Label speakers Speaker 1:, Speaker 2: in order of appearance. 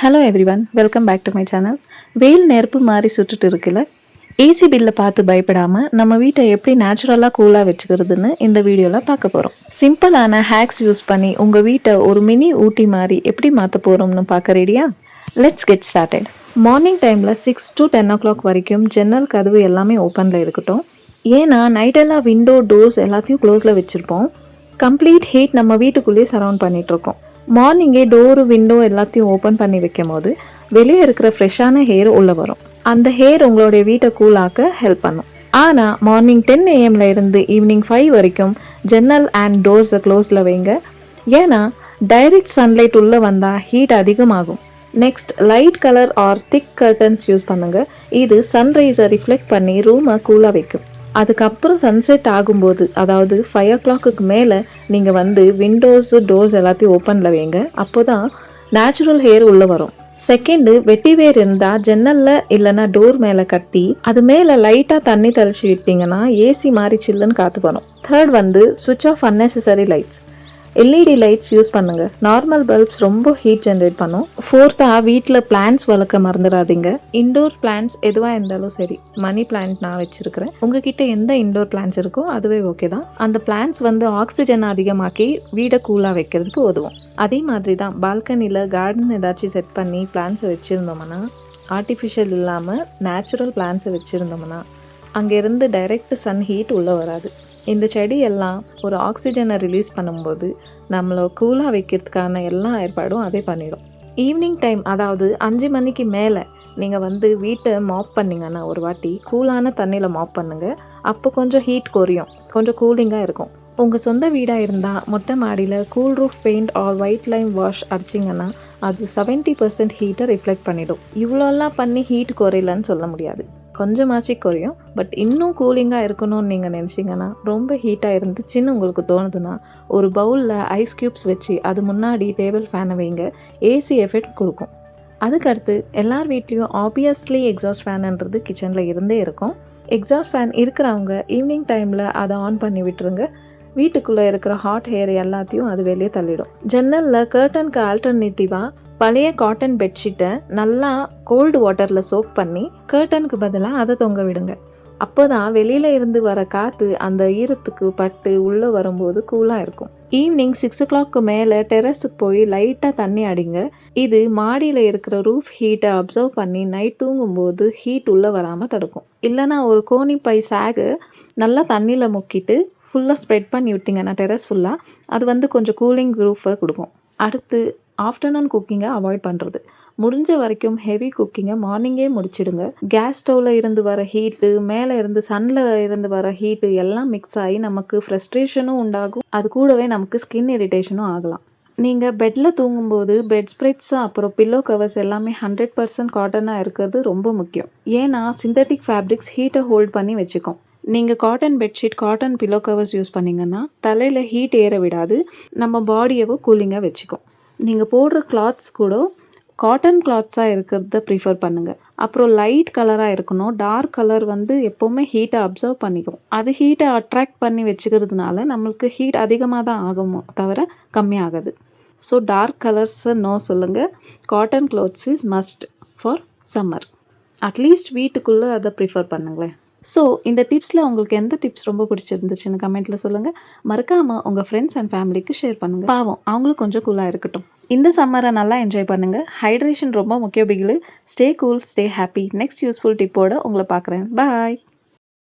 Speaker 1: Hello everyone, welcome back to my channel. வெயில் நெருப்பு மாதிரி சுட்டுட்டு இருக்குல்ல, ஏசி பில்லை பார்த்து பயப்படாமல் நம்ம வீட்டை எப்படி நேச்சுரலாக கூலாக வச்சுக்கிறதுன்னு இந்த வீடியோவில் பார்க்க போகிறோம். சிம்பிளான ஹேக்ஸ் யூஸ் பண்ணி உங்கள் வீட்டை ஒரு மினி ஊட்டி மாதிரி எப்படி மாற்ற போகிறோம்னு பார்க்க ரெடியா? Let's get started. மார்னிங் டைமில் 6 to 10 o'clock வரைக்கும் ஜன்னல் கதவு எல்லாமே ஓப்பனில் இருக்கட்டும். ஏன்னா நைட்டெல்லாம் விண்டோ டோர்ஸ் எல்லாத்தையும் க்ளோஸில் வச்சுருப்போம். கம்ப்ளீட் ஹீட் நம்ம வீட்டுக்குள்ளேயே சரௌண்ட் பண்ணிகிட்ருக்கோம். மார்னிங்கே டோரு விண்டோ எல்லாத்தையும் ஓப்பன் பண்ணி வைக்கும் போது வெளியே இருக்கிற ஃப்ரெஷ்ஷான ஹேர் உள்ளே வரும். அந்த ஹேர் உங்களுடைய வீட்டை கூலாக்க ஹெல்ப் பண்ணும். ஆனால் மார்னிங் 10 AM இருந்து ஈவினிங் 5 வரைக்கும் ஜன்னல் அண்ட் டோர்ஸை க்ளோஸில் வைங்க. ஏன்னா டைரக்ட் சன்லைட் உள்ளே வந்தால் ஹீட் அதிகமாகும். Next, light colour or thick curtains use பண்ணுங்கள். இது சன்ரைஸை ரிஃப்ளெக்ட் பண்ணி ரூமை கூலாக வைக்கும். அதுக்கப்புறம் சன்செட் ஆகும்போது, அதாவது 5 o'clock மேலே நீங்கள் வந்து விண்டோஸு டோர்ஸ் எல்லாத்தையும் ஓப்பனில் வைங்க. அப்போ தான் நேச்சுரல் ஹேர் உள்ளே வரும். செகண்டு, வெட்டி வேர் இருந்தால் ஜன்னலில் இல்லைனா டோர் மேலே கட்டி அது மேலே லைட்டாக தண்ணி தெளிச்சு விட்டீங்கன்னா ஏசி மாதிரி சில்லுன்னு காற்று வரும். தேர்ட் வந்து ஸ்விட்ச் off unnecessary lights. LED lights use பண்ணுங்கள். நார்மல் பல்ப்ஸ் ரொம்ப ஹீட் ஜென்ரேட் பண்ணும். ஃபோர்த்தாக, வீட்டில் பிளான்ஸ் வளர்க்க மறந்துடாதீங்க. இண்டோர் பிளான்ஸ் எதுவாக இருந்தாலும் சரி, மணி பிளான்ட் நான் வச்சுருக்கிறேன். உங்ககிட்ட எந்த இண்டோர் பிளான்ஸ் இருக்கோ அதுவே ஓகே தான். அந்த பிளான்ஸ் வந்து ஆக்சிஜன் அதிகமாக்கி வீடை கூலாக வைக்கிறதுக்கு உதவும். அதே மாதிரி தான் பால்கனியில் கார்டன் ஏதாச்சும் செட் பண்ணி பிளான்ஸை வச்சுருந்தோம்னா, ஆர்டிஃபிஷியல் இல்லாமல் நேச்சுரல் பிளான்ஸை வச்சுருந்தோம்னா அங்கேருந்து டைரெக்ட் சன் ஹீட் உள்ளே வராது. இந்த செடி எல்லாம் ஒரு ஆக்சிஜனை ரிலீஸ் பண்ணும்போது நம்மளை கூலாக வைக்கிறதுக்கான எல்லா ஏற்பாடும் அதே பண்ணிடும். ஈவினிங் டைம், அதாவது 5 மணிக்கு மேலே நீங்கள் வந்து வீட்டை மாப் பண்ணிங்கன்னா, ஒரு வாட்டி கூலான தண்ணியில் மாப் பண்ணுங்கள். அப்போ கொஞ்சம் ஹீட் குறையும், கொஞ்சம் கூலிங்காக இருக்கும். உங்கள் சொந்த வீடாக இருந்தால் மொட்டை மாடியில் cool roof paint or white lime wash அடிச்சிங்கன்னா அது 70% ஹீட்டை ரிஃப்ளெக்ட் பண்ணிடும். இவ்வளோலாம் பண்ணி ஹீட் குறையலன்னு சொல்ல முடியாது, கொஞ்சமாச்சு குறையும். பட் இன்னும் கூலிங்காக இருக்கணும்னு நீங்கள் நினச்சிங்கன்னா, ரொம்ப ஹீட்டாக இருந்துச்சுன்னு உங்களுக்கு தோணுதுன்னா, ஒரு பவுலில் ஐஸ் க்யூப்ஸ் வச்சு அது முன்னாடி டேபிள் ஃபேனை வைங்க. ஏசி எஃபெக்ட் கொடுக்கும். அதுக்கடுத்து எல்லார் வீட்லேயும் ஆப்வியஸ்லி எக்ஸாஸ்ட் ஃபேனுன்றது கிச்சனில் இருந்தே இருக்கும். எக்ஸாஸ்ட் ஃபேன் இருக்கிறவங்க ஈவினிங் டைமில் அதை ஆன் பண்ணி விட்டுருங்க. வீட்டுக்குள்ளே இருக்கிற ஹாட் ஹேர் எல்லாத்தையும் அது வெளியே தள்ளிடும். ஜன்னலில் கர்டனுக்கு ஆல்டர்னேட்டிவாக பழைய காட்டன் பெட்ஷீட்டை நல்லா கோல்டு வாட்டரில் சோக் பண்ணி கர்டனுக்கு பதிலாக அதை தொங்க விடுங்க. அப்போ தான் வெளியில் இருந்து வர காற்று அந்த ஈரத்துக்கு பட்டு உள்ளே வரும்போது கூலாக இருக்கும். ஈவினிங் 6 o'clock மேலே டெரஸுக்கு போய் லைட்டாக தண்ணி அடிங்க. இது மாடியில் இருக்கிற ரூஃப் ஹீட்டை அப்சர்வ் பண்ணி நைட் தூங்கும்போது ஹீட் உள்ளே வராமல் தடுக்கும். இல்லைனா ஒரு கோணி பை சாகு நல்லா தண்ணியில் முக்கிட்டு ஃபுல்லாக ஸ்ப்ரெட் பண்ணி விட்டிங்கன்னா டெரஸ் ஃபுல்லாக, அது வந்து கொஞ்சம் கூலிங் ரூஃபை கொடுக்கும். அடுத்து, ஆஃப்டர்நூன் குக்கிங்கை அவாய்ட் பண்ணுறது. முடிஞ்ச வரைக்கும் ஹெவி குக்கிங்கை மார்னிங்கே முடிச்சிடுங்க. கேஸ் ஸ்டவ்வில் இருந்து வர ஹீட்டு, மேலே இருந்து சன்னில் இருந்து வர ஹீட்டு எல்லாம் மிக்ஸ் ஆகி நமக்கு ஃப்ரஸ்ட்ரேஷனும் உண்டாகும். அது கூடவே நமக்கு ஸ்கின் இரிட்டேஷனும் ஆகலாம். நீங்கள் பெட்டில் தூங்கும்போது பெட் ஸ்ப்ரெட்ஸு அப்புறம் பில்லோ கவர்ஸ் எல்லாமே 100% காட்டனாக இருக்கிறது ரொம்ப முக்கியம். ஏன்னா சிந்தட்டிக் ஃபேப்ரிக்ஸ் ஹீட்டை ஹோல்ட் பண்ணி வச்சுக்கும். நீங்கள் cotton bedsheet, cotton pillow covers use பண்ணிங்கன்னா தலையில் ஹீட் ஏற விடாது, நம்ம பாடியவும் கூலிங்காக வச்சுக்கும். நீங்கள் போடுற கிளாத்ஸ் கூட காட்டன் கிளாத்ஸாக இருக்கிறத ப்ரிஃபர் பண்ணுங்கள். அப்புறம் லைட் கலராக இருக்கணும். டார்க் கலர் வந்து எப்போவுமே ஹீட்டை அப்சர்வ் பண்ணிக்கும். அது ஹீட்டை அட்ராக்ட் பண்ணி வச்சுக்கிறதுனால நம்மளுக்கு ஹீட் அதிகமாக தான் ஆகுமோ தவிர கம்மியாகாது. ஸோ டார்க் கலர்ஸை நோ சொல்லுங்கள். Cotton clothes is must for summer. At least வீட்டுக்குள்ளே அதை ப்ரிஃபர் பண்ணுங்களேன். ஸோ இந்த டிப்ஸில் உங்களுக்கு எந்த டிப்ஸ் ரொம்ப பிடிச்சிருந்துச்சுன்னு கமெண்ட்டில் சொல்லுங்கள். மறக்காமல் உங்கள் ஃப்ரெண்ட்ஸ் அண்ட் ஃபேமிலிக்கு ஷேர் பண்ணுங்கள். பாவம், அவங்களும் கொஞ்சம் கூலாக இருக்கட்டும். இந்த சம்மரை நல்லா என்ஜாய் பண்ணுங்கள். ஹைட்ரேஷன் ரொம்ப முக்கியம் பிகிலு. Stay cool, stay happy. Next useful டிப்போட உங்களை பார்க்குறேன். பாய்.